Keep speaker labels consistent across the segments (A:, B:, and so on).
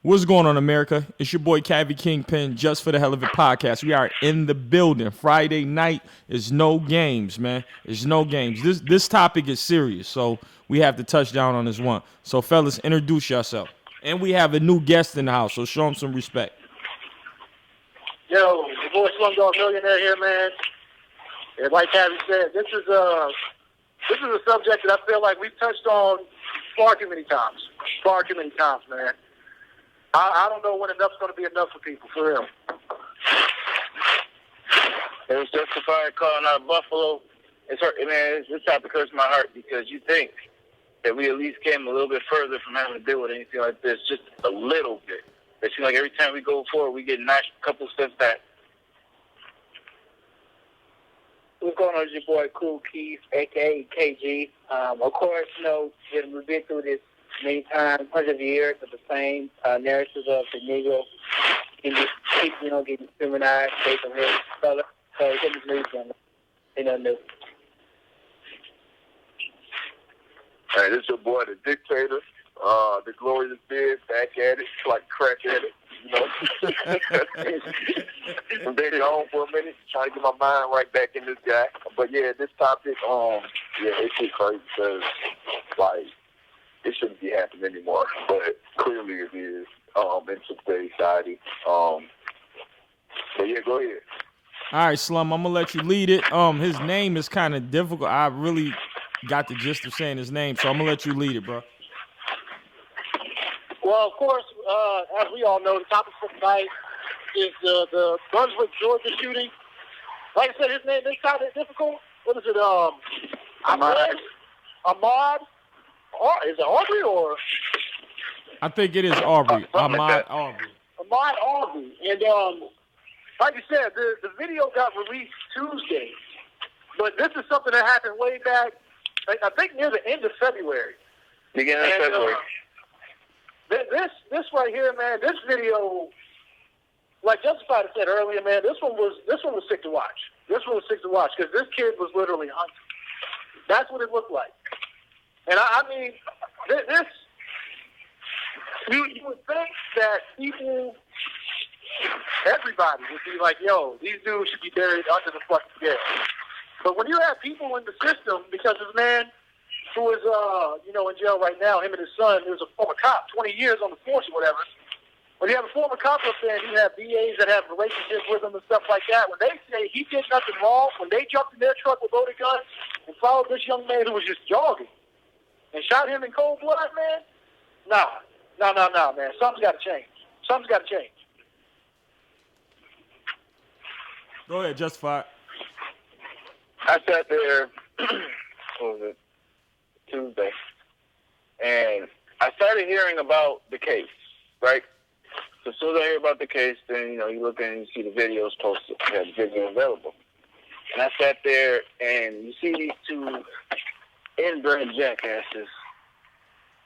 A: What's going on, America? It's your boy Cavi Kingpin, Just for the Hell of It podcast. We are in the building. Friday night is no games, man. It's no games. This topic is serious, so we have to touch down on this one. So, fellas, introduce yourself. And we have a new guest in the house, so show them some respect.
B: Yo, the boy Slumdog Millionaire here, man. And like Harry said, this is a subject that I feel like we've touched on far too many times. Far too many times, man. I don't know when enough's going to be enough for people, for real.
C: It was justified calling out Buffalo. It's hurt, man. This topic hurts my heart because you think that we at least came a little bit further from having to deal with anything like this, just a little bit. It seems like every time we go forward, we get knocked a couple steps back.
D: What's going on? It's your boy Cool Keith, a.k.a. KG. Of course, we've been through this many times, hundreds of years of the same narratives of the Negro getting discriminated based on his color. So it's in the news, new.
E: Hey, this your boy, the dictator, the glorious beard, back at it, like crack at it, I'm dating home for a minute, trying to get my mind right back in this guy. But yeah, this topic, it's just crazy because, it shouldn't be happening anymore, but clearly it is in today's society. But yeah, go ahead.
A: All right, Slum, I'm going to let you lead it. His name is kind of difficult. I really got the gist of saying his name, so I'm going to let you lead it, bro.
B: Well, of course, as we all know, the topic for tonight is the Brunswick, Georgia shooting. Like I said, his name is kind of difficult. What is it? Ahmad? Is it Arbery or?
A: I think it is Arbery. Ahmad Artery.
B: Ahmad Artery. And like you said, the video got released Tuesday. But this is something that happened way back, I think near the end of February.
C: Beginning of February.
B: This right here, man, this video, like Justified said earlier, man, this one was sick to watch. This one was sick to watch because this kid was literally hunting. That's what it looked like. And I mean, this you would think that everybody would be like, yo, these dudes should be buried under the fucking scale. But when you have people in the system, because this man who is, in jail right now, him and his son, he was a former cop, 20 years on the force or whatever. When you have a former cop up there and you have BAs that have relationships with him and stuff like that, when they say he did nothing wrong, when they jumped in their truck with loaded guns and followed this young man who was just jogging and shot him in cold blood, man, no, man. Something's got to change. Something's got to change.
A: Go ahead, Justified.
C: I sat there, what was it, Tuesday, and I started hearing about the case, right? So as soon as I hear about the case, then, you look and you see the videos posted. You have the video available. And I sat there, and you see these two inbred jackasses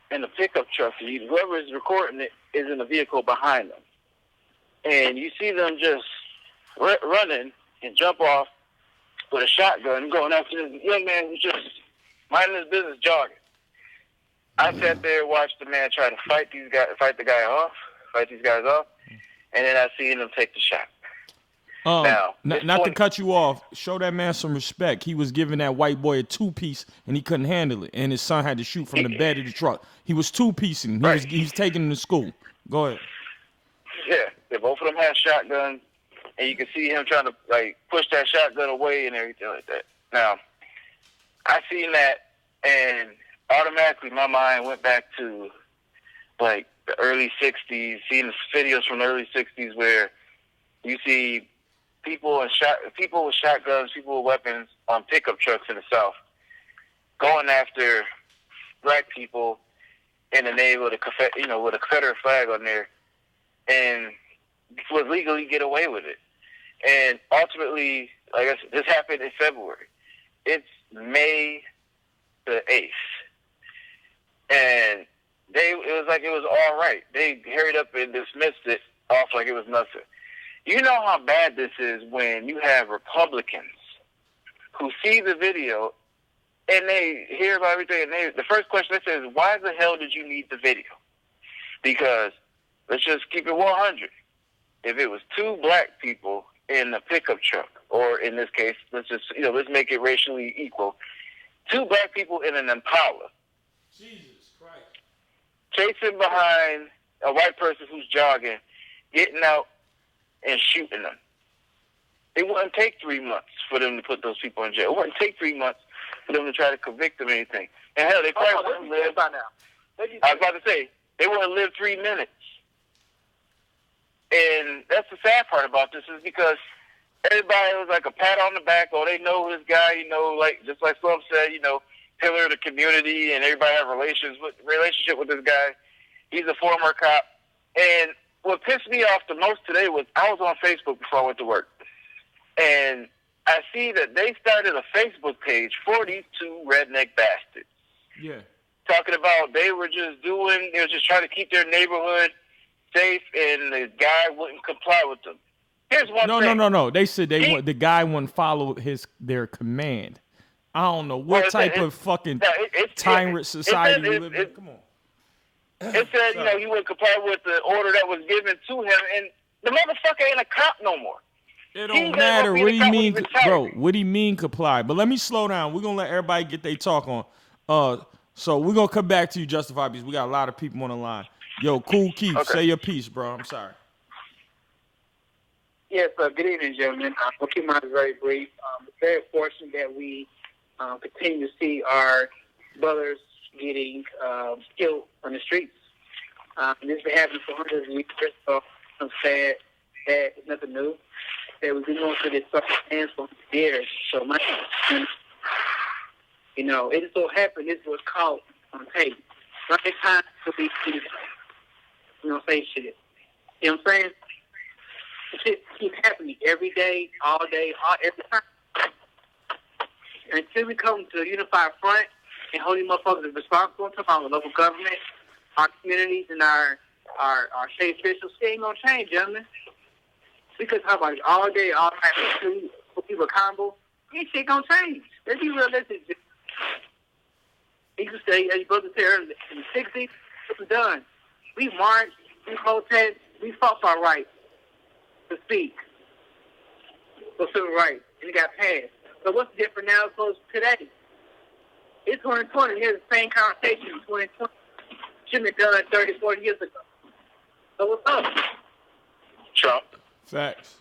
C: in a pickup truck. Whoever is recording it is in the vehicle behind them. And you see them just running and jump off with a shotgun going after this young man who's just minding his business, jogging. I sat there and watched the man try to fight these guys off, and then I seen him take the shot.
A: Not to cut you off, show that man some respect. He was giving that white boy a two-piece, and he couldn't handle it, and his son had to shoot from the bed of the truck. He was two-piecing. He was taking him to school. Go ahead.
C: Yeah, both of them had shotguns, and you can see him trying to push that shotgun away and everything like that. Now, I seen that, and automatically my mind went back to the early '60s, seeing the videos from the early '60s where you see people with shotguns, people with weapons on pickup trucks in the South going after black people in the name with a Confederate flag on there, and would legally get away with it. And ultimately, like I said, this happened in February. It's May the 8th. And it was all right. They hurried up and dismissed it off like it was nothing. You know how bad this is when you have Republicans who see the video and they hear about everything, and the first question they say is, why the hell did you need the video? Because let's just keep it 100. If it was two black people in a pickup truck, or in this case, let's make it racially equal, two black people in an Impala,
A: Jesus Christ,
C: chasing behind a white person who's jogging, getting out and shooting them. It wouldn't take 3 months for them to put those people in jail. It wouldn't take 3 months for them to try to convict them of anything. And hell, they probably wouldn't live by now. I was about to say, they wouldn't live 3 minutes. And that's the sad part about this, is because everybody was like a pat on the back. Oh, they know this guy, like just like some said, pillar of the community, and everybody have relationship with this guy. He's a former cop. And what pissed me off the most today was I was on Facebook before I went to work, and I see that they started a Facebook page for these two redneck bastards.
A: Yeah.
C: Talking about they were just trying to keep their neighborhood safe, and the guy wouldn't comply with them. Here's one thing.
A: No. They said the guy wouldn't follow their command. I don't know what type of fucking tyrant society we live in. Come on.
C: It said, he wouldn't comply with the order that was given to him, and the motherfucker ain't a cop no more.
A: It don't matter. What do you mean, bro? What do you mean comply? But let me slow down. We're going to let everybody get their talk on. So we're going to come back to you, Justify, because we got a lot of people on the line. Yo, Cool Keith, say your piece, bro. I'm sorry.
D: Yes, good evening, gentlemen. I'll keep mine very brief. It's very fortunate that we continue to see our brothers getting killed on the streets. This has been happening for hundreds of years, so I'm sad that it's nothing new. That we've been going through this circumstance for years. So it just so happened this was caught on tape. Right time to be say shit. You know what I'm saying? Shit keeps happening every day, all day, every time. And until we come to a unified front and hold these motherfuckers responsible, talking about the local government, our communities, and our state officials, it ain't gonna change, gentlemen. We could talk about it all day, all night, for people accountable. Ain't shit gonna change. Let's be realistic. You can say, as your brother said earlier, in the 60s, it was done. We marched, we protested, we fought for our rights to speak, for civil rights, and it got passed. So what's different now as opposed to today? It's 2020. Here's the same conversation in 2020. Shouldn't have done it 30, 40 years ago. So what's up?
C: Trump.
A: Facts.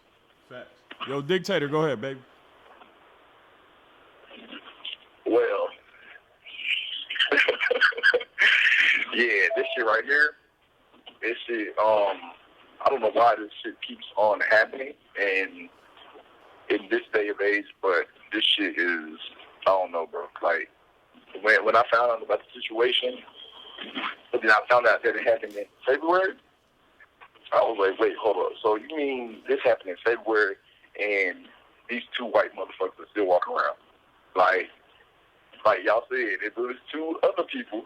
A: Yo, Dictator, go ahead, baby.
E: Well, yeah, this shit right here, I don't know why this shit keeps on happening, and in this day of age, but this shit is, I don't know, bro. Like, when I found out about the situation, but then I found out that it happened in February, I was like, wait, hold up. So you mean this happened in February, and these two white motherfuckers still walk around? Like y'all said, if it was two other people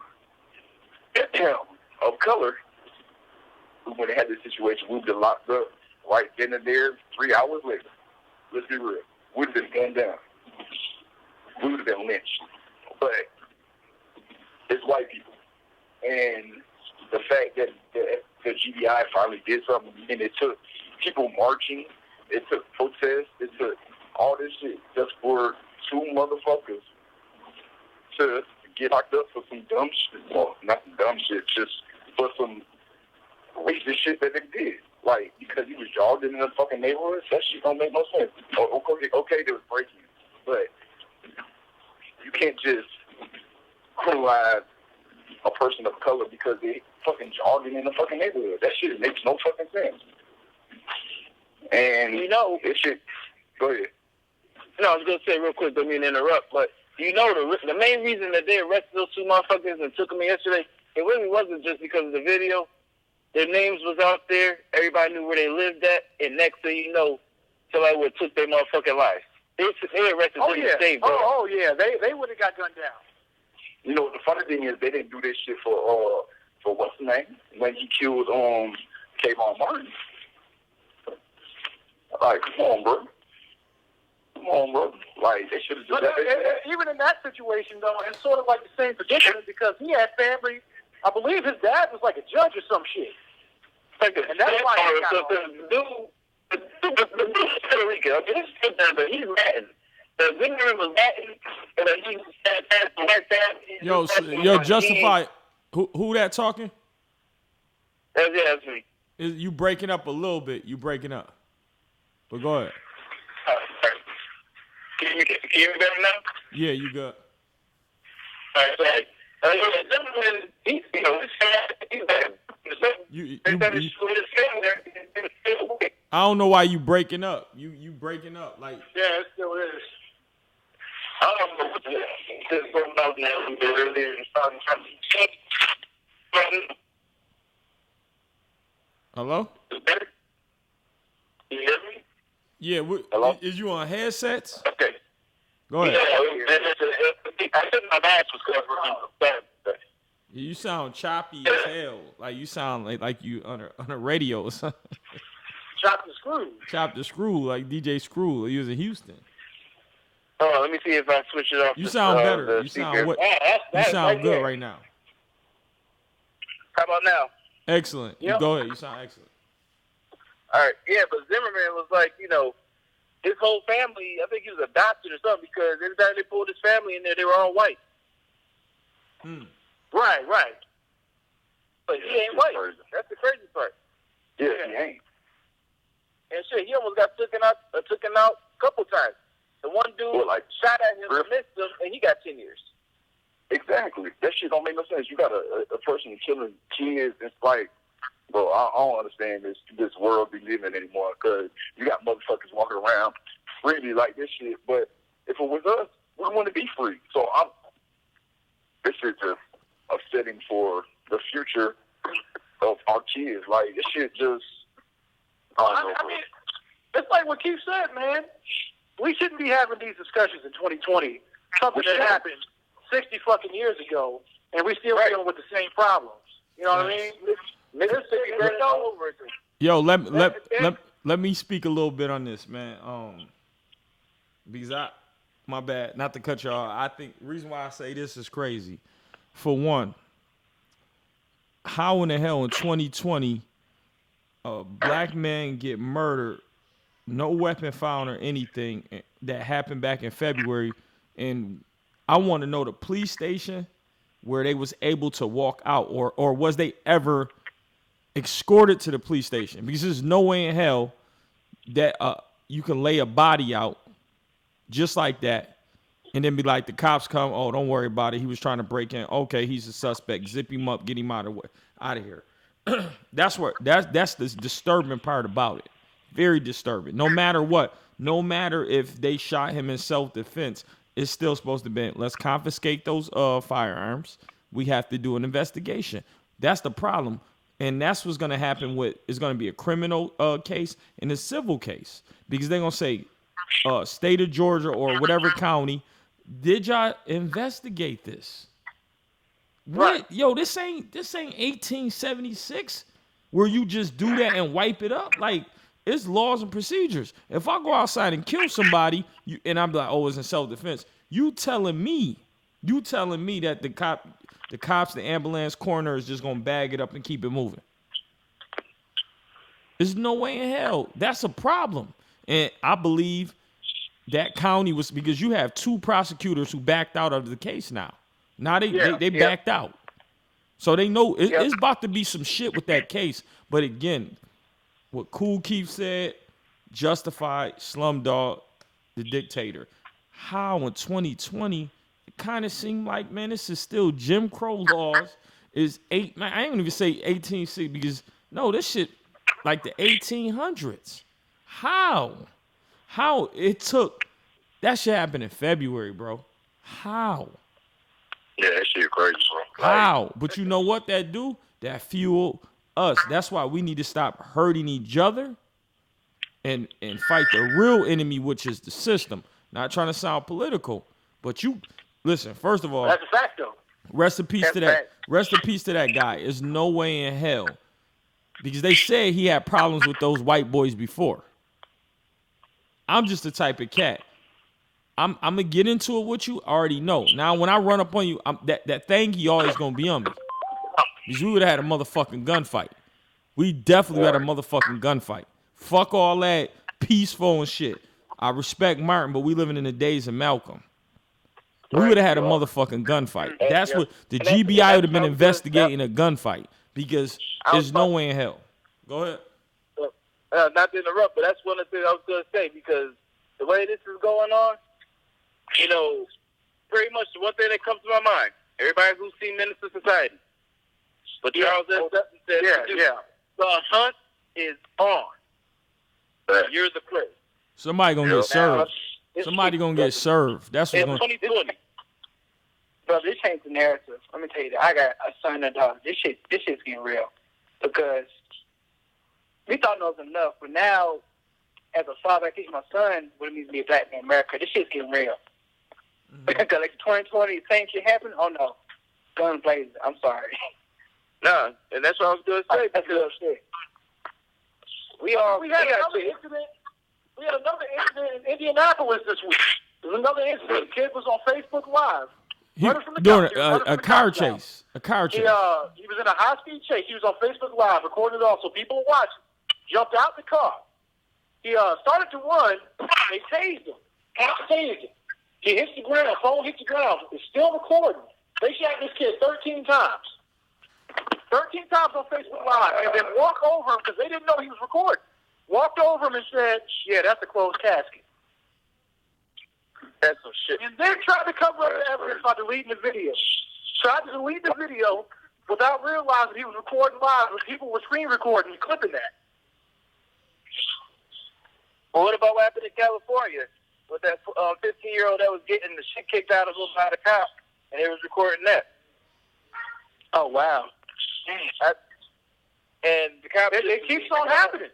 E: of color who would have had this situation, we would have locked up right then and there 3 hours later. Let's be real. We would have been gunned down. We would have been lynched. But it's white people. And the fact that the GBI finally did something, and it took people marching, it took protests, it took all this shit just for two motherfuckers to get locked up for some dumb shit. Well, not some dumb shit, just for some racist shit that they did. Like, because he was jogging in the fucking neighborhood, that shit don't make no sense. Okay, there was breaking, but you can't just criminalize a person of color because they fucking jogging in the fucking neighborhood. That shit makes no fucking sense. And it should. Go ahead.
C: No, I was gonna say real quick, don't mean to interrupt, but the main reason that they arrested those two motherfuckers and took them yesterday, it really wasn't just because of the video. Their names was out there. Everybody knew where they lived at, and next thing you know, somebody would have took their motherfucking life. They arrested them to save them.
B: They would have got gunned down.
E: You know, the funny thing is they didn't do this shit for what's the name? When he killed Kayvon Martin. Like, come on, bro. Like, they should have just...
B: Even in that situation, though, it's sort of like the same predicament because he had family. I believe his dad was like a judge or some shit.
C: like
B: And that's why he got
C: the dude is Puerto Rican. Okay, this is good, but he's Latin. The Zimmerman was Latin, and he had the white family.
A: Yo, Justify. Who that talking?
C: That's me.
A: You breaking up a little bit. You breaking up. But go ahead.
C: Can you hear me better now?
A: Yeah, you good.
C: All right, sorry. Zimmerman, he's
A: I don't know why you breaking up. You breaking up like.
B: Yeah, it still is.
C: I don't know what this going on now earlier and starting to
A: Hello?
C: Is it better? Can you hear me?
A: Yeah.
C: Hello?
A: Is you on headsets?
C: Okay.
A: Go ahead.
C: I said my mask was covered.
A: You sound choppy as hell. Like you sound like you on a radio or something.
B: Chop the screw.
A: Chop the screw like DJ Screw. He was in Houston.
C: Oh, let me see if I switch it off.
A: You sound better. You sound what? You sound good right now.
C: How about now?
A: Excellent.
B: Yep.
A: Go ahead. You sound excellent.
C: All right. Yeah, but Zimmerman was like, his whole family, I think he was adopted or something because every time they pulled his family in there, they were all white.
B: Right.
C: But he ain't white. That's the crazy part.
E: Yeah, he ain't.
C: And shit, he almost got taken out a couple times. The one dude shot at him and missed him, and he got 10 years.
E: Exactly. That shit don't make no sense. You got a person killing kids. It's like, bro, I don't understand this world we live in anymore because you got motherfuckers walking around freely like this shit. But if it was us, we want to be free. So this is just upsetting for the future of our kids. Like, this shit just,
B: I mean, it's like what Keith said, man. We shouldn't be having these discussions in 2020. Something that happened 60 fucking years ago, and we still dealing with the same problems. You know what I mean? Mississippi over.
A: Yo, let me speak a little bit on this, man. Because my bad, not to cut you off. I think the reason why I say this is crazy. For one, how in the hell in 2020 a black man get murdered, no weapon found or anything that happened back in February, and I want to know the police station where they was able to walk out, or was they ever escorted to the police station? Because there's no way in hell that you can lay a body out just like that and then be like, the cops come, oh, don't worry about it. He was trying to break in. Okay, he's a suspect. Zip him up, get him out of here. That's the disturbing part about it. Very disturbing. No matter what, no matter if they shot him in self-defense, it's still supposed to be, let's confiscate those firearms. We have to do an investigation. That's the problem. And that's what's going to happen it's going to be a criminal case and a civil case. Because they're going to say, state of Georgia or whatever county, did y'all investigate this?
B: Right.
A: What? Yo, this ain't 1876 where you just do that and wipe it up. Like, it's laws and procedures. If I go outside and kill somebody, and I'm like, oh, it's in self-defense, you telling me that the cops, the ambulance, coroner is just gonna bag it up and keep it moving? There's no way in hell. That's a problem. And I believe that county was, because you have two prosecutors who backed out of the case now. Now they backed out. So they know it's about to be some shit with that case. But again, what Kool Keith said, justified Slumdog, the dictator. How in 2020, it kind of seemed like, man, this is still Jim Crow laws. I ain't even say 1860 because, no, this shit like the 1800s. How it took, that shit happened in February, bro. How?
E: Yeah, that shit crazy, bro.
A: How? But you know what that do? That fuel us. That's why we need to stop hurting each other and fight the real enemy, which is the system. Not trying to sound political, but you listen, first of all,
B: That's a fact, though.
A: rest in peace to that. Rest in peace to that guy. There's no way in hell. Because they said he had problems with those white boys before. I'm just the type of cat. I'm gonna get into it with you. I already know. Now, when I run up on you, that thing, he always gonna be on me. Because we would have had a motherfucking gunfight. We definitely had a motherfucking gunfight. Fuck all that peaceful and shit. I respect Martin, but we living in the days of Malcolm. We would have had a motherfucking gunfight. That's what the GBI would have been investigating a gunfight because there's no way in hell. Go ahead.
C: Not to interrupt, but that's one of the things I was going to say because the way this is going on, you know, pretty much the one thing that comes to my mind, everybody who's seen Menace to Society, but Charles S. Dutton said, the hunt is on. You're the prey.
A: Somebody gonna get served. Somebody gonna get served. That's what's going.
C: 2020.
D: Bro, this changed the narrative. Let me tell you that. I got a son and a daughter. This shit's getting real. Because we thought it was enough, but now, as a father, I teach my son what it means to be a black man in America. This shit's getting real. Because like 2020, same shit happened. Oh no, guns blazing. I'm sorry.
C: Nah, and that's what I was going to say.
D: That's good shit.
B: We had another incident. We had another incident in Indianapolis this week. There's another incident. The kid was on Facebook Live.
A: During a car chase. A car chase.
B: He was in a high-speed chase. He was on Facebook Live, recording it all, so people were watching. Jumped out the car. He started to run. They tased him. Tased him. He hits the ground. Phone hits the ground. It's still recording. They shot this kid 13 times. 13 times on Facebook Live. And then walk over him, because they didn't know he was recording. Walked over him and said, yeah, that's a closed casket.
C: That's some shit.
B: And then tried to cover up the evidence by deleting the video. Tried to delete the video without realizing he was recording live, and people were screen recording and clipping that.
C: Well, what about what happened in California with that 15-year-old that was getting the shit kicked out of him by the cop, and they was recording that?
B: Oh, wow.
C: And the cop...
B: It keeps on happening.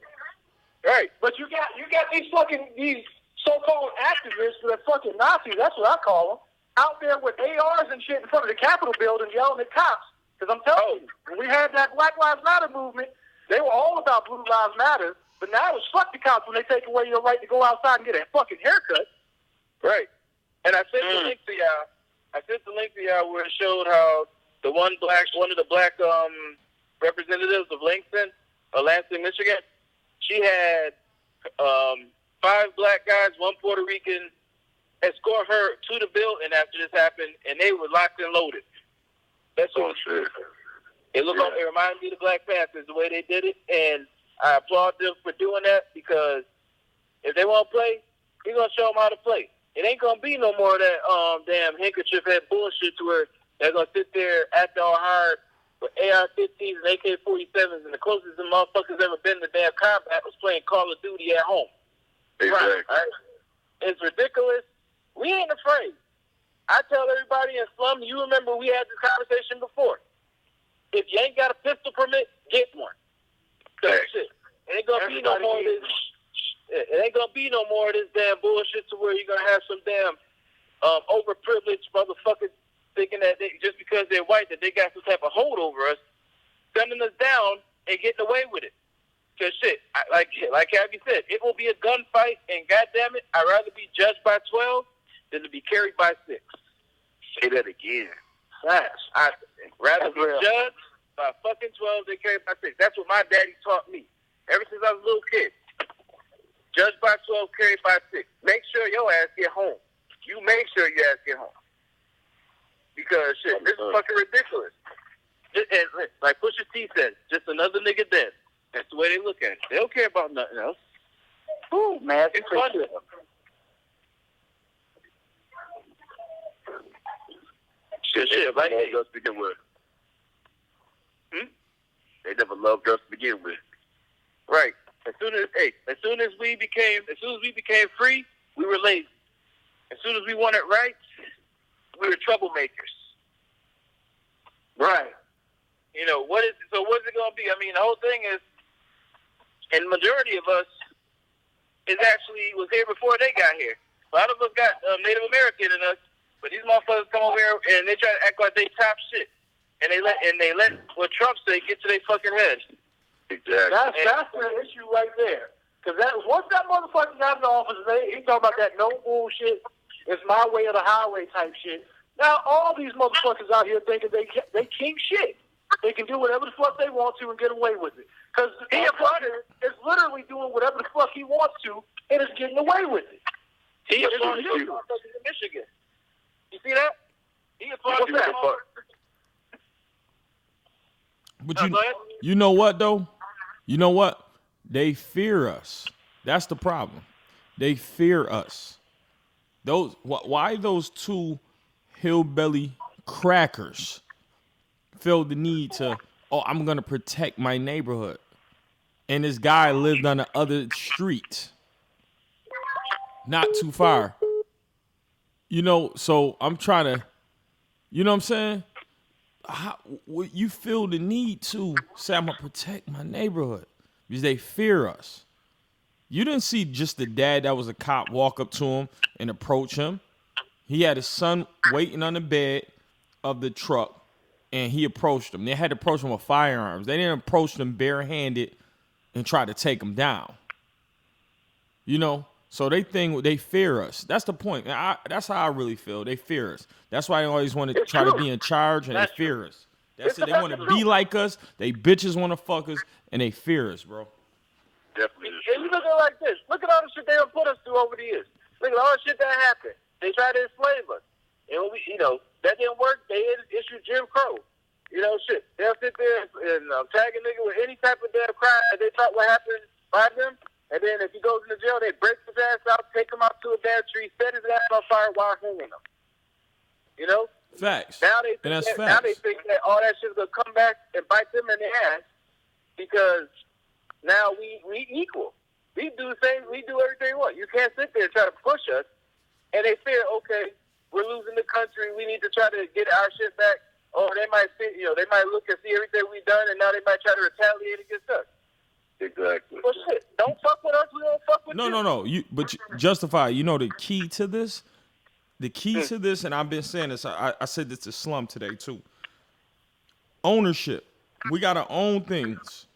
C: Right.
B: But you got these so-called activists, that fucking Nazis, that's what I call them, out there with ARs and shit in front of the Capitol building yelling at cops. Because I'm telling you, when we had that Black Lives Matter movement, they were all about Blue Lives Matter, but now it's fuck the cops when they take away your right to go outside and get a fucking haircut.
C: Right. And I sent the link to y'all where it showed how one of the black representatives of Lansing, Michigan, she had 5 black guys, 1 Puerto Rican, escort her to the building after this happened, and they were locked and loaded. That's what it looked like. It reminded me of the Black Panthers, the way they did it, and I applaud them for doing that because if they want to play, he's going to show them how to play. It ain't going to be no more of that damn handkerchief head bullshit to where they're going to sit there acting all hard with AR-15s and AK-47s, and the closest the motherfuckers ever been to damn combat was playing Call of Duty at home.
E: Exactly.
C: Right? It's ridiculous. We ain't afraid. I tell everybody in Slum, you remember we had this conversation before. If you ain't got a pistol permit, get one. Shit. It ain't gonna be no more of this. It ain't gonna be no more of this damn bullshit to where you're gonna have some damn overprivileged motherfuckers thinking that just because they're white that they got some type of hold over us, sending us down and getting away with it. Cause shit, like Abby said, it will be a gunfight, and goddamn it, I'd rather be judged by 12 than to be carried by 6.
E: Say that again.
C: I'd rather be judged by fucking 12 than carried by 6. That's what my daddy taught me ever since I was a little kid. Judged by 12, carried by 6. Make sure your ass get home. You make sure your ass get home. Because shit, this is fucking ridiculous. And like Pusha T said, just another nigga dead. That's the way they look at it. They don't care about nothing else.
D: Ooh, man,
C: it's fun. Shit, like
E: they never loved us to begin with. They never loved us to begin with.
C: Right. As soon as we became free, we were lazy. As soon as we wanted rights, we were troublemakers.
B: Right.
C: You know, what's it going to be? I mean, the whole thing is, and the majority of us was here before they got here. A lot of us got Native American in us, but these motherfuckers come over here and they try to act like they top shit. And they let what Trump say get to their fucking head.
E: Exactly.
B: That's the issue right there. Because once that motherfucker got in the office, he talking about that no bullshit, it's my way or the highway type shit. Now all these motherfuckers out here thinking they king shit. They can do whatever the fuck they want to and get away with it. Because his brother is literally doing whatever the fuck he wants to and is getting away with it.
C: He applauded you in Michigan. You see that? He applauded you.
A: But you know what though? You know what? They fear us. That's the problem. They fear us. Why those two hillbilly crackers feel the need to, I'm gonna protect my neighborhood. And this guy lived on the other street. Not too far. So I'm trying to, you know what I'm saying? You feel the need to say, I'm going to protect my neighborhood because they fear us. You didn't see just the dad that was a cop walk up to him and approach him. He had his son waiting on the bed of the truck, and he approached him. They had to approach him with firearms. They didn't approach him barehanded and try to take him down. So they fear us. That's the point. That's how I really feel. They fear us. That's why they always want to try to be in charge, and they fear us. That's it. They want to be like us. They bitches want to fuck us, and they fear us, bro.
C: Definitely. And you look at it like this. Look at all the shit they have put us through over the years. Look at all the shit that happened. They tried to enslave us. And when that didn't work, they issued Jim Crow. Shit. They'll sit there and tag a nigga with any type of damn crime that they thought would happen by them. And then if he goes into jail, they break his ass out, take him out to a damn tree, set his ass on fire while hanging him.
A: Facts.
C: Now they think that all that shit's gonna come back and bite them in the ass because now we equal. We do the same. We do everything we want. You can't sit there and try to push us. And they fear, okay, we're losing the country. We need to try to get our shit back. Or they might see, they might look and see everything we've done, and now they might try to retaliate against us. Exactly. Well, shit. Don't fuck with us. We don't fuck with you.
A: No. But justify. The key to this. The key to this, and I've been saying this. I said this to Slum today too. Ownership. We gotta own things.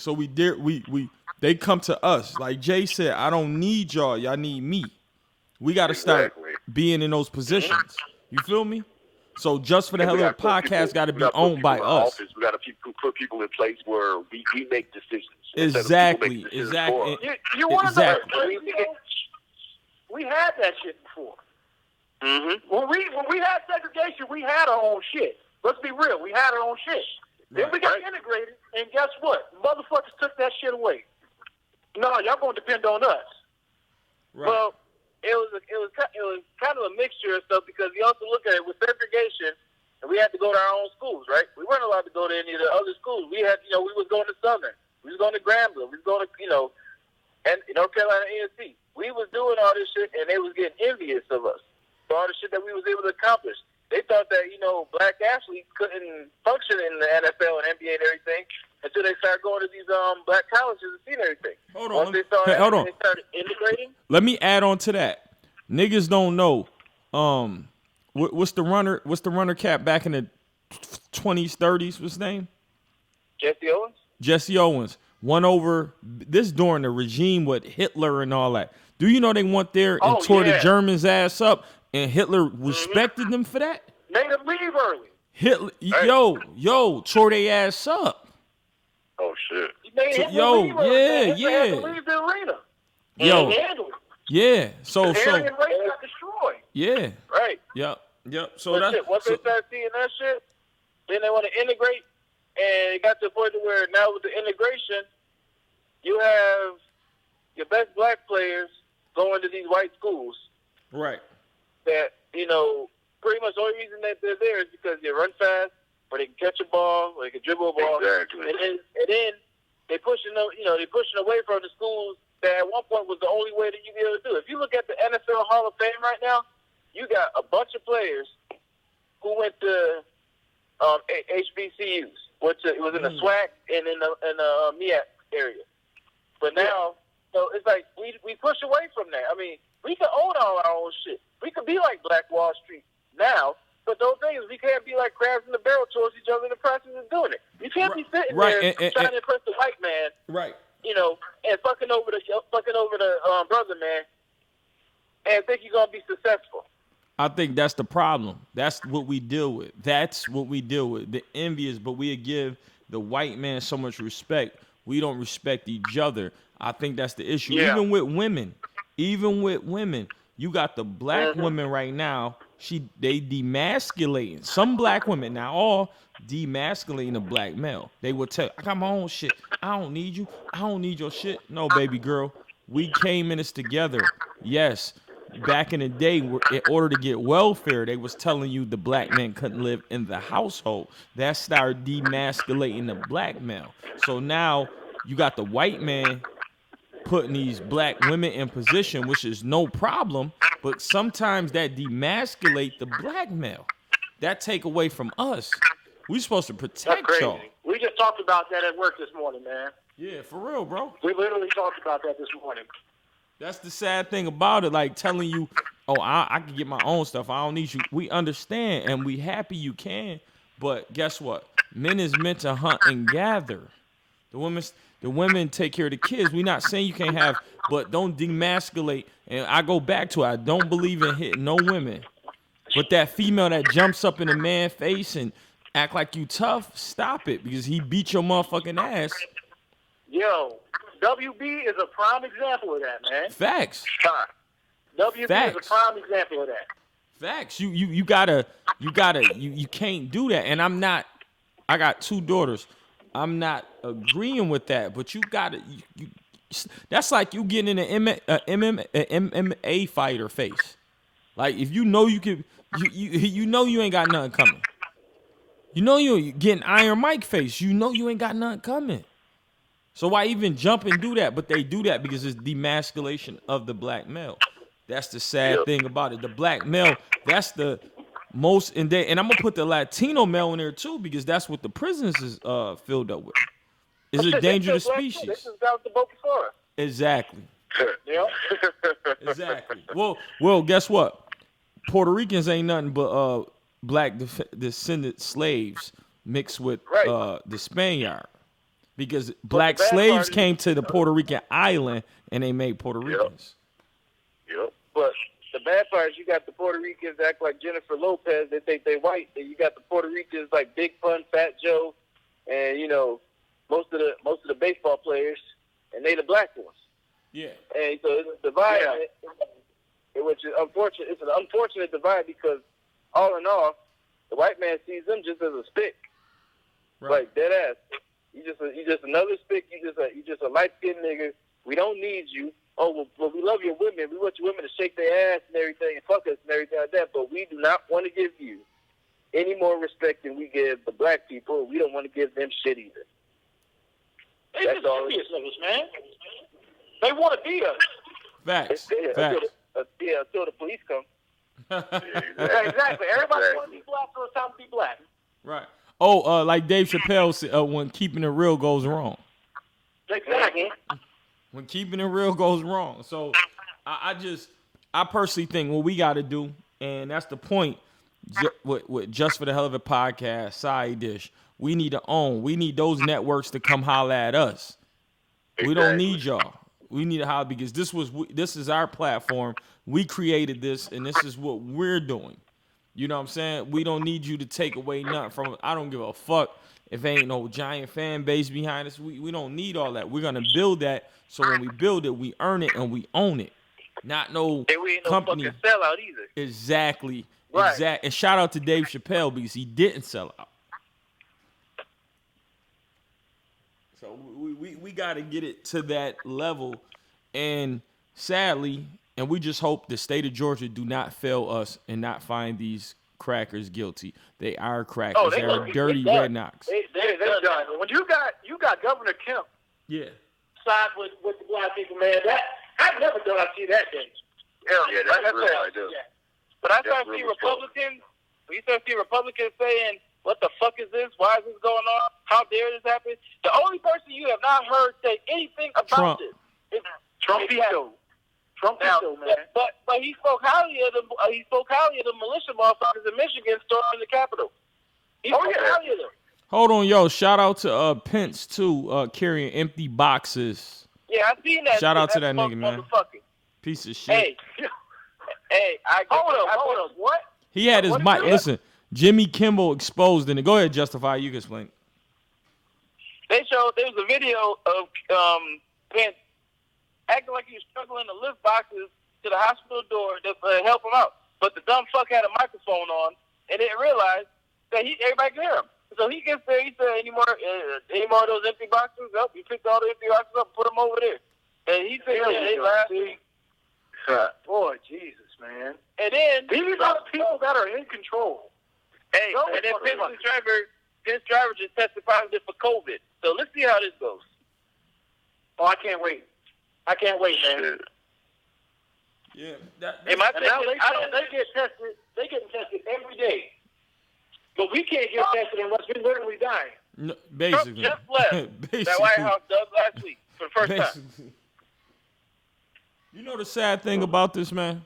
A: So they come to us. Like Jay said, I don't need y'all. Y'all need me. We gotta start being in those positions. You feel me? So Just for the Hell of the podcast got to be owned by us.
E: Office. We got to put people in place where we make decisions.
A: Exactly.
B: You want to know? We had that shit before. Mm-hmm. When we had segregation, we had our own shit. Let's be real. We had our own shit. Then we got integrated, and guess what? Motherfuckers took that shit away. No, y'all gonna depend on us.
A: Right.
C: Well, it was kind of a mixture of stuff because you also look at it with segregation, and we had to go to our own schools, right? We weren't allowed to go to any of the other schools. We had, we was going to Southern, we was going to Grambling, we was going to, and North Carolina A&T. We was doing all this shit, and they was getting envious of us for all the shit that we was able to accomplish. They thought that, black athletes couldn't function in the NFL and NBA and everything until they started going to these black colleges and seeing everything.
A: Hold
C: on.
A: on.
C: They started integrating.
A: Let me add on to that. Niggas don't know. What's the runner cap back in the 20s, 30s? What's his name?
C: Jesse Owens.
A: Jesse Owens won over this during the regime with Hitler and all that. Do you know they went there and tore the Germans' ass up, and Hitler respected them for that?
B: Made them leave early.
A: Hitler, yo, tore their ass up.
E: Oh shit.
A: Yo, yeah.
B: Leave the arena.
A: Yo, yeah. So,
B: Aryan race got destroyed.
A: Yeah.
C: Right.
A: Yep. So
C: that's it. Once they start seeing that shit, then they want to integrate, and it got to the point where now with the integration, you have your best black players going to these white schools.
A: Right.
C: That, pretty much the only reason that they're there is because they run fast, or they can catch a ball, or they can dribble a ball.
E: Exactly.
C: And then they pushing away from the schools that at one point was the only way that you be able to do it. If you look at the NFL Hall of Fame right now, you got a bunch of players who went to HBCUs, which it was in the SWAC and in the MEAC area. But now, so it's like we push away from that. I mean, we can own all our own shit. We could be like Black Wall Street now, but those things, we can't be like crabs in the barrel towards each other in the process of doing it. You can't be sitting there trying to impress the white man,
A: right?
C: And fucking over the brother man, and think you're gonna be successful.
A: I think that's the problem. That's what we deal with. The envious, but we give the white man so much respect, we don't respect each other. I think that's the issue.
B: Yeah.
A: Even with women, you got the black women right now. They demasculating some black women, not all, demasculating a black male. They will tell, I got my own shit. I don't need you. I don't need your shit. No, baby girl, we came in this together. Yes. Back in the day, in order to get welfare, they was telling you the black man couldn't live in the household. That started demasculating the black male. So now you got the white man putting these black women in position, which is no problem, but sometimes that demasculate the black male. That take away from us. We supposed to
B: That's
A: protect
B: crazy.
A: y'all.
B: We just talked about that at work this morning, man.
A: Yeah, for real, bro.
B: We literally talked about that this morning.
A: That's the sad thing about it, like telling you, oh, I can get my own stuff. I don't need you. We understand, and we happy you can, but guess what? Men is meant to hunt and gather. The women take care of the kids. We're not saying you can't have, but don't demasculate. And I go back to it. I don't believe in hitting no women. But that female that jumps up in a man's face and act like you tough, stop it, because he beat your motherfucking ass.
B: Yo, WB is a prime example of that, man.
A: Facts.
B: WB
A: Facts.
B: is a prime example of that.
A: Facts. You can't do that. And I got 2 daughters. I'm not agreeing with that, but you gotta that's like you getting in an MMA fighter face. Like if you know you could you know you ain't got nothing coming. You know you getting Iron Mike face. You know you ain't got nothing coming. So why even jump and do that? But they do that because it's demasculation of the black male. That's the sad thing about it. The black male, that's the most and I'm gonna put the Latino male in there too, because that's what the prisons is filled up with. Is a dangerous species.
C: This is about the boat before us.
A: Exactly.
B: Yeah.
A: Exactly. Well, guess what? Puerto Ricans ain't nothing but black descendant slaves mixed with the Spaniard. Because black slaves came to the Puerto Rican island and they made Puerto Ricans.
C: Yep. But the bad part is you got the Puerto Ricans act like Jennifer Lopez. They think they white. And you got the Puerto Ricans like Big Pun, Fat Joe, and most of the baseball players, and they the black ones.
A: Yeah.
C: And so it's a divide, which is unfortunate. It's an unfortunate divide because all in all, the white man sees them just as a stick, like dead ass. You just another stick. You just a light skinned nigga. We don't need you. Oh, well, we love your women. We want your women to shake their ass and everything and fuck us and everything like that. But we do not want to give you any more respect than we give the black people. We don't want to give them shit either.
B: They just serious niggas, man. They want to beat us.
A: Facts.
C: Facts. Until the police come.
B: Exactly. Everybody want to be black, so it's time to be black.
A: Right. Oh, like Dave Chappelle said, when keeping it real goes wrong.
B: Exactly.
A: When keeping it real goes wrong. So I personally think what we got to do, and that's the point with Just for the Hell of a Podcast, Side Dish, we need to own. We need those networks to come holler at us. Exactly. We don't need y'all. We need to holler because this is our platform. We created this, and this is what we're doing. You know what I'm saying? We don't need you to take away nothing from it. I don't give a fuck if ain't no giant fan base behind us. We don't need all that. We're going to build that. So when we build it, we earn it and we own it. Not no
C: and we ain't
A: company.
C: No fucking sellout either.
A: Exactly.
C: Right.
A: Exactly. And shout out to Dave Chappelle because he didn't sell out. So we got to get it to that level. And sadly, and we just hope the state of Georgia do not fail us and not find these crackers guilty. They are crackers.
B: Oh,
A: they are dirty rednecks.
B: They're done. When you got Governor Kemp side with the black people, man, I've never thought I'd see that day.
E: Yeah, that's real. I do.
C: Yeah. But I start to see Republicans. We start to see Republicans saying, "What the fuck is this? Why is this going on? How dare this happen?" The only person you have not heard say anything about this is Trump. Trump, man. But he spoke highly of the militia motherfuckers in Michigan storming the Capitol. He spoke highly of them.
A: Hold on, yo! Shout out to Pence too, carrying empty boxes.
C: Yeah, I seen that.
A: Shout out to that nigga, man. Piece of shit.
B: Hold up. What?
A: He had his mic. Listen, Jimmy Kimmel exposed in it. Go ahead, Justify. You can explain.
C: There was a video of man acting like he was struggling to lift boxes to the hospital door to help him out. But the dumb fuck had a microphone on and didn't realize that everybody could hear him. So he gets there, he said, any more of those empty boxes? Nope, he picked all the empty boxes up and put them over there. And he said, they laughed.
B: Boy, Jesus, man.
C: And then
B: these are the people that are in control.
C: Hey, and then Pence driver just tested positive for COVID. So let's see how this goes.
B: Oh, I can't wait. Man.
A: Yeah.
B: They get tested. They get tested every day. But we can't get tested unless we're literally dying.
A: No, basically.
C: Trump just left that White House last week for the first time.
A: You know the sad thing about this, man?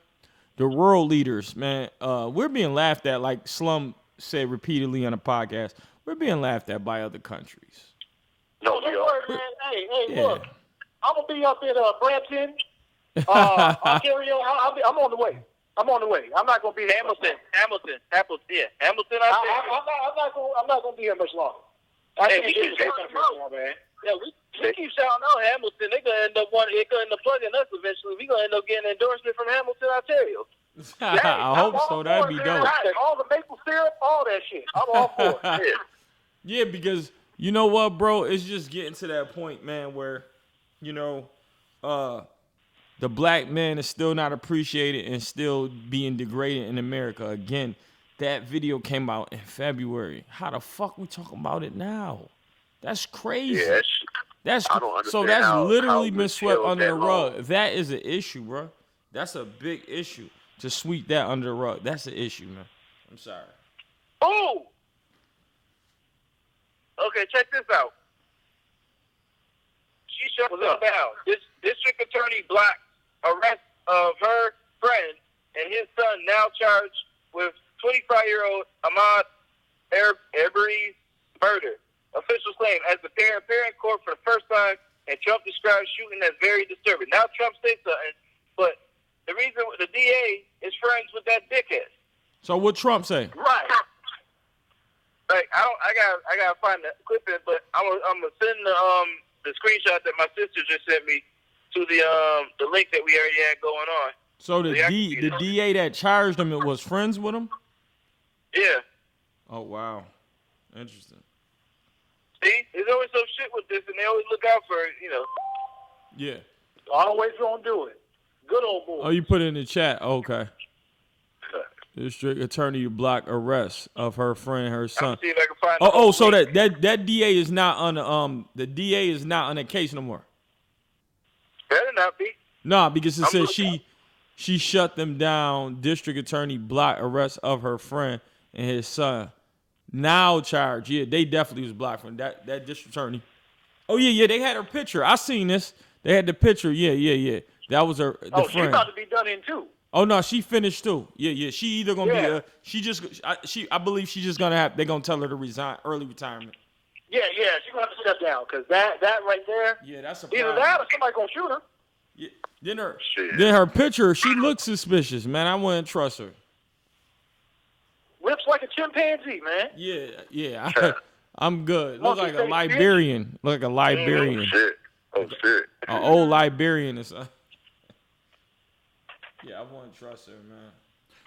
A: The world leaders, man, we're being laughed at, like Slum said repeatedly on a podcast. We're being laughed at by other countries.
B: No, don't worry, man. Hey, look. I'm going to be up in Brampton, Ontario. I'm on the way. I'm not going to be
C: Hamilton. Yeah, Hamilton.
B: I'm not going to be here much longer.
C: We keep shouting out Hamilton. They're going to end up plugging us eventually. We're going to end up getting an endorsement from Hamilton, Ontario.
A: I hope so. That'd be dope.
B: All the maple syrup, all that shit. I'm all for it.
A: Yeah, because you know what, bro? It's just getting to that point, man, where, the black man is still not appreciated and still being degraded in America. Again, that video came out in February. How the fuck we talking about it now? That's crazy.
E: Yeah,
A: that's literally been swept under the rug. That is an issue, bro. That's a big issue to sweep that under the rug. That's an issue, man. I'm sorry.
C: Oh. Okay, check this out. She shut them down. This district attorney blocked arrest of her friend and his son, now charged with 25-year-old Ahmad Arbery's murder. Officials claim as the pair appear in court for the first time, and Trump describes shooting as very disturbing. Now Trump says something, but the reason the DA is friends with that dickhead.
A: So what Trump say?
C: Right. Like I gotta find the clipping, but I'm gonna send the screenshot that my sister just sent me to the link that we already had going on.
A: So the DA that charged him was friends with him?
C: Yeah.
A: Oh wow, interesting.
C: See, there's always some shit with this, and they always look out for it,
A: Yeah.
B: Always gonna do it. Good old boy.
A: Oh, you put it in the chat. Okay. District attorney block arrest of her friend, her son.
C: See if I can find
A: So that DA is not on the DA is not on the case no more.
C: Better not be.
A: Nah, because it says she shut them down. District attorney block arrest of her friend and his son. Now charged. Yeah, they definitely was blocked from that district attorney. Oh yeah, they had her picture. I seen this. They had the picture. Yeah. That was her. The friend.
B: She's about to be done in too.
A: Oh no, she finished too. Yeah. She either gonna be I believe she's just gonna they're gonna tell her to resign, early retirement.
B: Yeah, she's gonna have to step down because that right there.
A: Yeah, that's a problem.
B: Either that or somebody gonna shoot her.
A: Yeah. Then her picture, she looks suspicious, man. I wouldn't trust her.
B: Lips like a chimpanzee, man.
A: Yeah. I'm good. Look like a Liberian.
E: Oh shit.
A: An old Liberian or something. Yeah, I wouldn't trust her, man.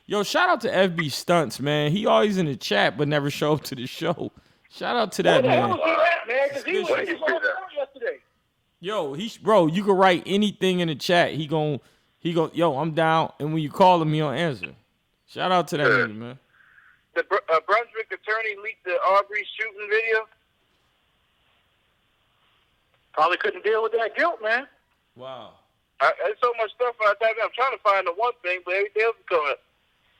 A: Yo, shout out to FB Stunts, man. He always in the chat but never show up to the show. Shout out to that man.
B: Man, because he was on the phone yesterday.
A: Yo, you can write anything in the chat. He gon' yo, I'm down. And when you call him, he'll answer. Shout out to that nigga, man.
C: The Brunswick attorney leaked the Arbery shooting video.
B: Probably couldn't deal with that guilt, man.
A: Wow.
C: There's so much stuff I type in. I'm trying to find the one thing, but everything else is coming up.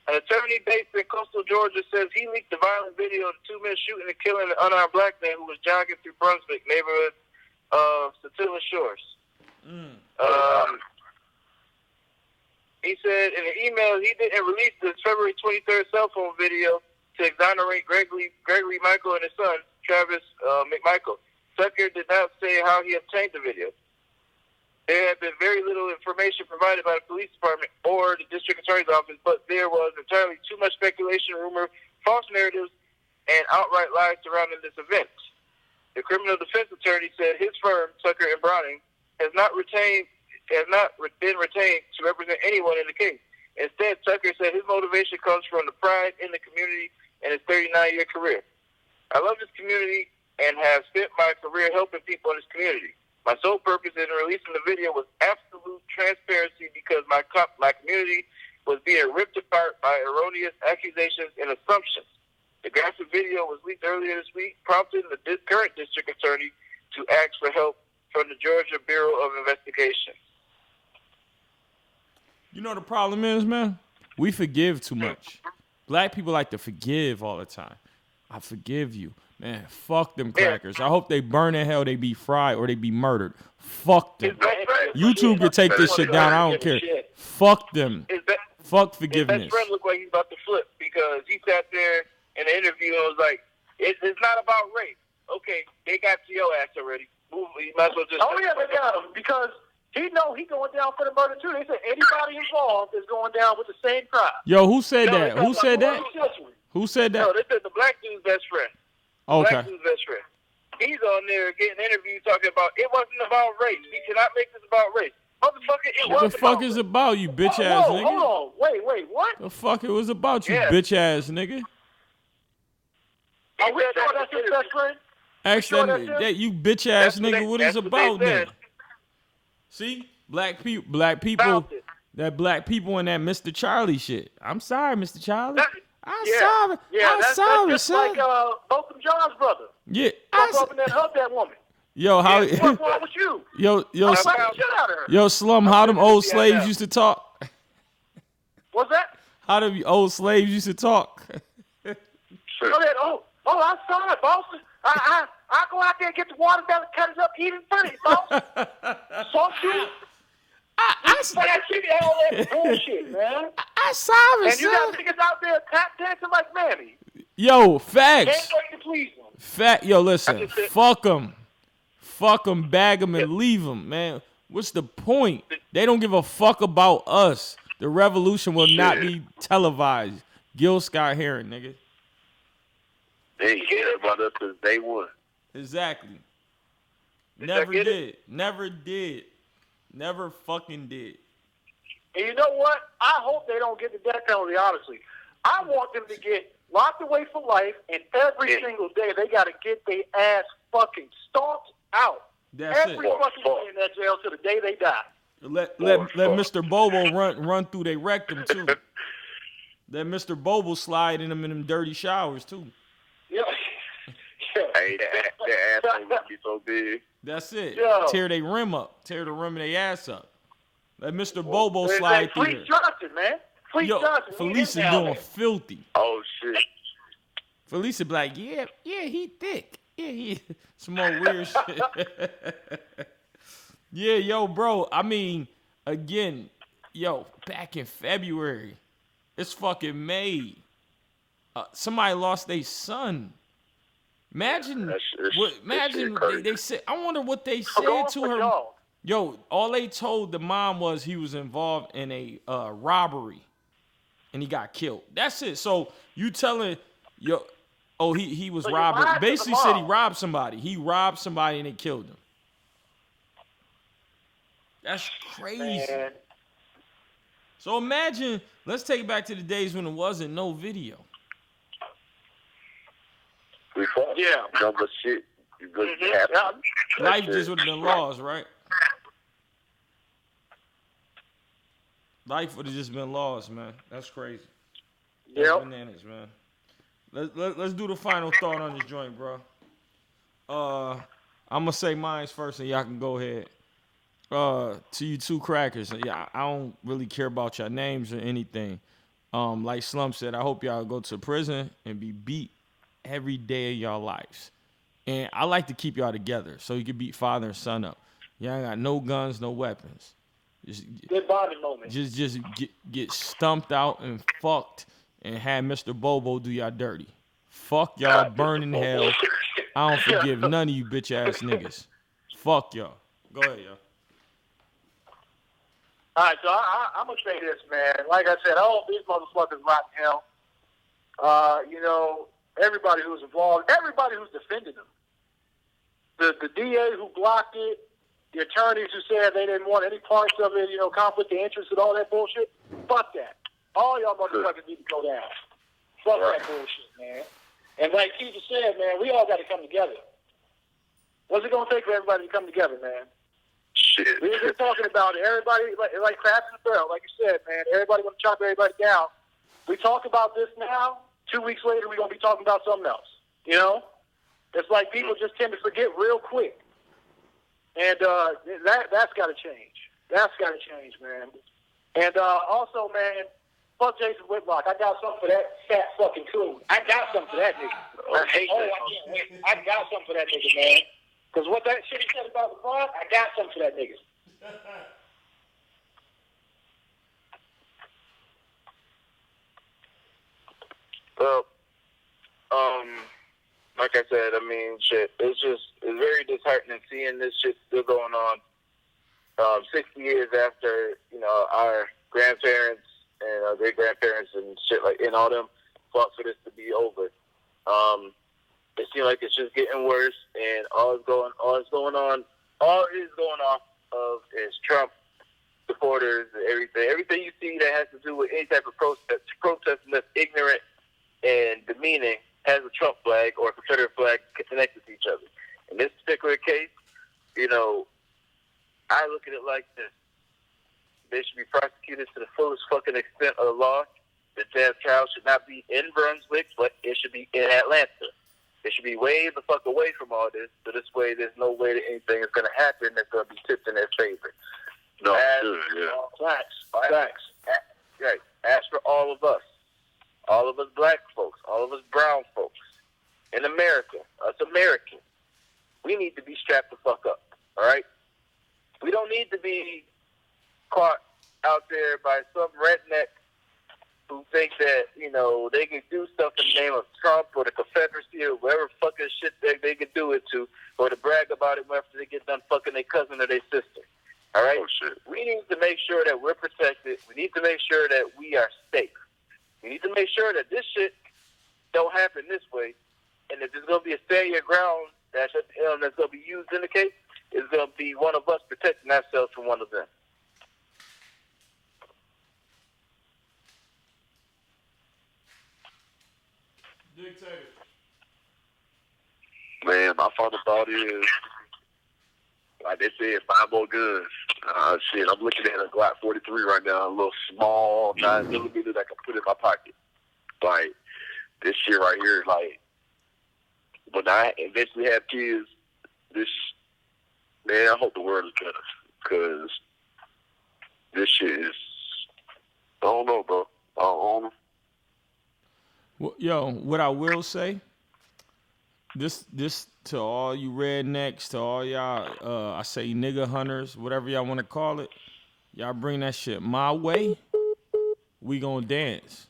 C: An attorney based in coastal Georgia says he leaked the violent video of the 2 men shooting and killing an unarmed black man who was jogging through Brunswick, neighborhood of Satilla Shores. He said in an email he didn't release this February 23rd cell phone video to exonerate Gregory Michael and his son, Travis McMichael. Tucker did not say how he obtained the video. There had been very little information provided by the police department or the district attorney's office, but there was entirely too much speculation, rumor, false narratives, and outright lies surrounding this event. the criminal defense attorney said his firm, Tucker and Browning, has not been retained to represent anyone in the case. Instead, Tucker said his motivation comes from the pride in the community and his 39-year career. I love this community and have spent my career helping people in this community. My sole purpose in releasing the video was absolute transparency because my community was being ripped apart by erroneous accusations and assumptions. The graphic video was leaked earlier this week, prompting the current district attorney to ask for help from the Georgia Bureau of Investigation.
A: You know the problem is, man? We forgive too much. Black people like to forgive all the time. I forgive you. Man, fuck them crackers. I hope they burn in hell, they be fried, or they be murdered. Fuck them. YouTube can take this shit down. I don't care. Fuck them. Fuck forgiveness.
C: His best friend looked like he's about to flip because he sat there in the interview and was like, it's not about race. Okay, they got to your ass already. You might as well just...
B: Oh, yeah, they got him because he know he going down for the murder, too. They said anybody involved is going down with the same crime.
A: Yo, who said that? Who said that? Who said that?
C: No, they said the black dude's best friend.
A: Okay.
C: Black dude's best friend. He's on there getting interviewed talking about it wasn't about race. We cannot make this about race. Motherfucker, it
A: What
C: was
A: the fuck
C: about
A: is about, you bitch ass nigga?
B: Hold on. Wait, what?
A: The fuck it was about, you
C: Yeah.
A: bitch ass nigga?
B: Are we sure that's his best friend?
A: Ask
B: sure
A: that,
B: that's
A: that you bitch ass
C: That's what
A: nigga
C: they-
A: what it's
C: that's what
A: about,
C: they
A: nigga.
C: said.
A: See? Black people,
C: Found it.
A: that black people in that Mr. Charlie shit. I'm sorry, Mr. Charlie. I'm
C: Yeah.
A: sorry.
B: Yeah,
A: I'm
B: that's
A: sorry,
B: just
A: son.
B: like Botham John's brother.
A: Yeah,
B: Fuck up and then hug that woman.
A: yo, how,
B: What's wrong with you?
A: yo,
B: Slap the shit out of her.
A: yo, Slum, how them old
C: Yeah,
A: slaves
C: yeah.
A: used to talk?
B: What's that?
A: How them old slaves used to talk?
B: Oh, I'm sorry, boss. I go out there and get the watermelon, cut it up, eat it pretty, boss. Soft juice. That shit, all that bullshit, man.
A: I'm sorry,
B: And you got niggas out there tap dancing like Mammy.
A: Yo,
B: Can't
A: facts.
B: wait to please them.
A: Yo, listen,
C: That's it.
A: fuck them, bag them, and leave them, man. What's the point? They don't give a fuck about us. The revolution will not be televised. Gil Scott Heron, nigga.
E: They ain't care about us since day one.
A: Exactly.
C: Did
A: Never
C: y'all get
A: did.
C: it?
A: Never did. Never fucking did.
B: And you know what? I hope they don't get the death penalty, honestly. I want them to get locked away for life, and every single day they got to get their ass fucking stomped out.
A: That's
B: every
A: it.
B: fucking day in that jail till the day they die.
A: Let Mr. Bobo run through their rectum too. Let Mr. Bobo slide in them dirty showers too.
B: Yeah.
E: Hey, that asshole would be so big.
A: That's it.
B: Yo.
A: Tear their rim up. Tear the rim of their ass up. Let Mr. Bobo slide through
B: Fleet
A: there.
B: Johnson, man. Fleet
A: Yo,
B: Johnson.
A: Felicia
B: down
A: doing
B: there.
A: filthy.
E: Oh, shit.
A: Felicia be like, yeah, he thick. Yeah, he some more weird shit. Yeah, yo, bro. I mean, again, yo, back in February, it's fucking May. Somebody lost their son. Imagine,
E: That shit
A: imagine
E: crazy.
A: they said. I wonder what they
B: I'm
A: said
B: going
A: to
B: for
A: her.
B: y'all.
A: Yo, all they told the mom was he was involved in a robbery, and he got killed. That's it. So you telling he was
B: So you
A: robbing.
B: lied to the
A: Basically said he
B: mom.
A: robbed somebody. He robbed somebody and they killed him. That's crazy.
B: Man.
A: So imagine, let's take it back to the days when there wasn't no video.
E: We fought.
B: Yeah.
E: Number shit. You good
B: Mhm.
E: happen.
B: Yeah.
A: Life just would have been lost, right? Life would have just been lost, man. That's crazy. That's
B: Yep.
A: bananas, man. Let's do the final thought on this joint, bro. I'm gonna say mine first, and y'all can go ahead. To you two crackers, yeah, I don't really care about your names or anything. Like Slum said, I hope y'all go to prison and be beat every day of y'all lives. And I like to keep y'all together so you can beat father and son up. Y'all ain't got no guns, no weapons.
B: Good bonding moment.
A: Just get stumped out and fucked and have Mr. Bobo do y'all dirty. Fuck y'all, burn in hell. I don't forgive none of you bitch ass niggas. Fuck y'all. Go ahead, y'all.
B: All right, so I'm going to say this, man. Like I said, I hope these motherfuckers rot in hell. You know, everybody who's involved, everybody who's defending them. the DA who blocked it, the attorneys who said they didn't want any parts of it, conflict of interest and all that bullshit. Fuck that. All y'all motherfuckers need to go down. Fuck that bullshit, man. And like Keith said, man, we all got to come together. What's it going to take for everybody to come together, man?
E: Shit.
B: We were just talking about it. Everybody, like crabs in a barrel, like you said, man. Everybody want to chop everybody down. We talk about this now. 2 weeks later, we're going to be talking about something else. It's like people just tend to forget real quick. And that's got to change. That's got to change, man. And also, man, fuck Jason Whitlock. I got something for that fat fucking coon. I got something for that nigga. I can't wait. I got something for that nigga, man. Because what that shit he said about LeBron, I got something for that nigga.
C: Well, like I said, I mean, shit, it's very disheartening seeing this shit still going on 60 years after, our grandparents and our great-grandparents and shit and all them fought for this to be over. It seems like it's just getting worse, and all is going off of is Trump supporters and everything. Everything you see that has to do with any type of protesting that's ignorant and demeaning has a Trump flag or a Confederate flag connected to each other. In this particular case, I look at it like this. They should be prosecuted to the fullest fucking extent of the law. The death trial should not be in Brunswick, but it should be in Atlanta. They should be way the fuck away from all this, so this way there's no way that anything is going to happen that's going to be tipped in their favor.
E: No, Facts.
C: Right. As for all of us black folks, all of us brown folks, in America, us Americans, we need to be strapped the fuck up, all right? We don't need to be caught out there by some redneck who think that, they can do stuff in the name of Trump or the Confederacy or whatever fucking shit they can do it to, or to brag about it after they get done fucking their cousin or their sister. All right?
E: Oh, shit.
C: We need to make sure that we're protected. We need to make sure that we are safe. We need to make sure that this shit don't happen this way. And if there's going to be a stand your ground that's going to be used in the case, it's going to be one of us protecting ourselves from one of them.
A: Dictator.
E: Man, my final thought is, like they said, buy more guns. Shit, I'm looking at a Glock 43 right now, a little small 9mm that I can put in my pocket. Like, this shit right here, like, when I eventually have kids, man, I hope the world is better. Because this shit is, I don't know, bro. I don't know.
A: Well, yo, what I will say, this to all you rednecks, to all y'all, I say nigga hunters, whatever y'all want to call it, y'all bring that shit my way, we gonna dance.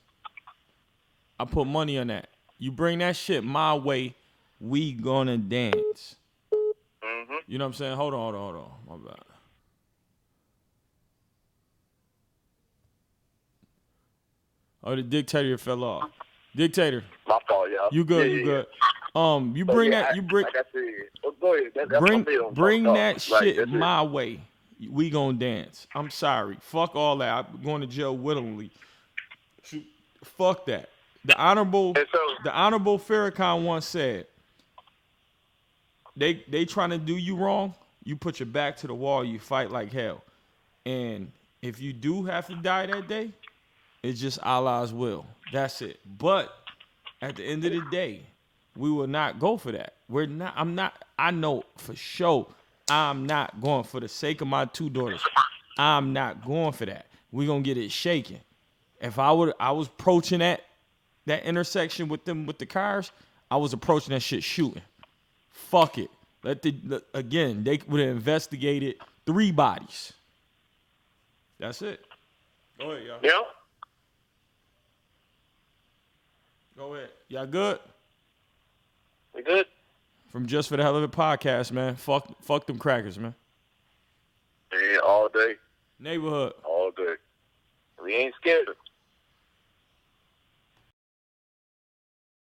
A: I put money on that. You bring that shit my way, we gonna dance.
C: Mm-hmm.
A: You know what I'm saying? Hold on. My bad. Oh, the dictator fell off. Dictator.
E: My fault, y'all.
A: You good, you good. You bring
E: Like I said, go ahead. That's
A: bring that
E: like,
A: shit my way. We gonna dance. I'm sorry. Fuck all that. I'm going to jail willingly. Fuck that. The honorable Farrakhan once said, they trying to do you wrong, you put your back to the wall, you fight like hell. And if you do have to die that day, it's just Allah's will. That's it. But at the end of the day, we will not go for that. I know for sure I'm not going for the sake of my two daughters. I'm not going for that. We're going to get it shaken. If I was approaching that intersection with the cars, I was approaching that shit shooting. Fuck it. Again, they would have investigated 3 bodies. That's it. Go ahead, y'all.
C: Yeah.
A: Go ahead. Y'all good?
C: We good?
A: From Just for the Hell of It podcast, man. Fuck them crackers, man.
E: Yeah, all day.
A: Neighborhood.
E: All day.
C: We ain't scared of